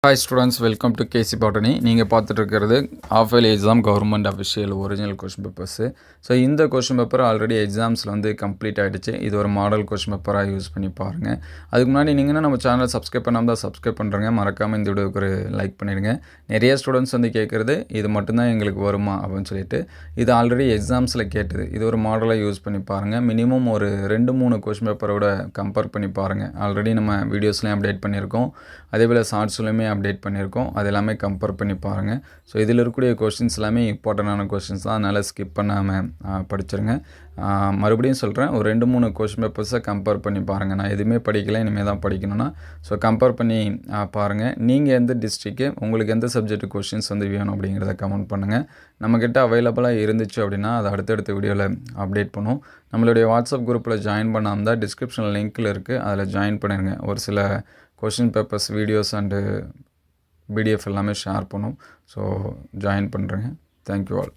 Hi students, welcome to KC botany. நீங்கள் பார்த்துட்டு இருக்கிறது half yearly exam government official original question papers. So இந்த question paper already எக்ஸாம்ஸில் வந்து கம்ப்ளீட் ஆகிடுச்சு. இது ஒரு மாடல் கொஷின் பேப்பராக யூஸ் பண்ணி பாருங்கள். அதுக்கு முன்னாடி நீங்கள் நம்ம சேனலை சப்ஸ்கிரைப் பண்ணாமல் தான் சப்ஸ்கிரைப் பண்ணுறேங்க. மறக்காமல் இந்த வீடியோக்கு ஒரு லைக் பண்ணிடுங்க. நிறைய ஸ்டூடெண்ட்ஸ் வந்து கேட்குறது இது மட்டும்தான் எங்களுக்கு வருமா அப்படின்னு சொல்லிட்டு. இது ஆல்ரெடி எக்ஸாம்ஸில் கேட்டது. இது ஒரு மாடலாக யூஸ் பண்ணி பாருங்கள். மினிமம் ஒரு 2-3 கொஷின் பேப்பரோட கம்பேர் பண்ணி பாருங்கள். ஆல்ரெடி நம்ம வீடியோஸ்லேயும் அப்டேட் பண்ணியிருக்கோம். அதேபோல் ஷார்ட்ஸ்லையுமே அப்டேட் பண்ணியிருக்கோம். அது எல்லாமே கம்பேர் பண்ணி பாருங்கள். ஸோ இதில் இருக்கக்கூடிய கொஷின்ஸ் எல்லாமே இம்பார்ட்டண்டான கொஷின்ஸ் தான். அதனால் ஸ்கிப் பண்ணாமல் படிச்சிருங்க. மறுபடியும் சொல்கிறேன், ஒரு 2-3 கொஷின் பேப்பர்ஸை கம்பேர் பண்ணி பாருங்கள். நான் எதுவுமே படிக்கலை, இனிமேல் தான் படிக்கணும்னா. ஸோ கம்பேர் பண்ணி பாருங்கள். நீங்கள் எந்த டிஸ்ட்ரிக்கு, உங்களுக்கு எந்த சப்ஜெக்ட் கொஷின்ஸ் வந்து வேணும் அப்படிங்கிறத கமெண்ட் பண்ணுங்கள். நம்மக்கிட்ட அவைலபிளாக இருந்துச்சு அப்படின்னா அதை அடுத்தடுத்த வீடியோவில் அப்டேட் பண்ணுவோம். நம்மளுடைய வாட்ஸ்அப் குரூப்பில் ஜாயின் பண்ணாமல் தான் டிஸ்கிரிப்ஷனில் லிங்க்கில் இருக்குது, அதில் ஜாயின் பண்ணிடுங்க. ஒரு சில question papers videos and PDF எல்லாமே ஷேர் பண்ணும். ஸோ ஜாயின் பண்ணுறேங்க. Thank you all.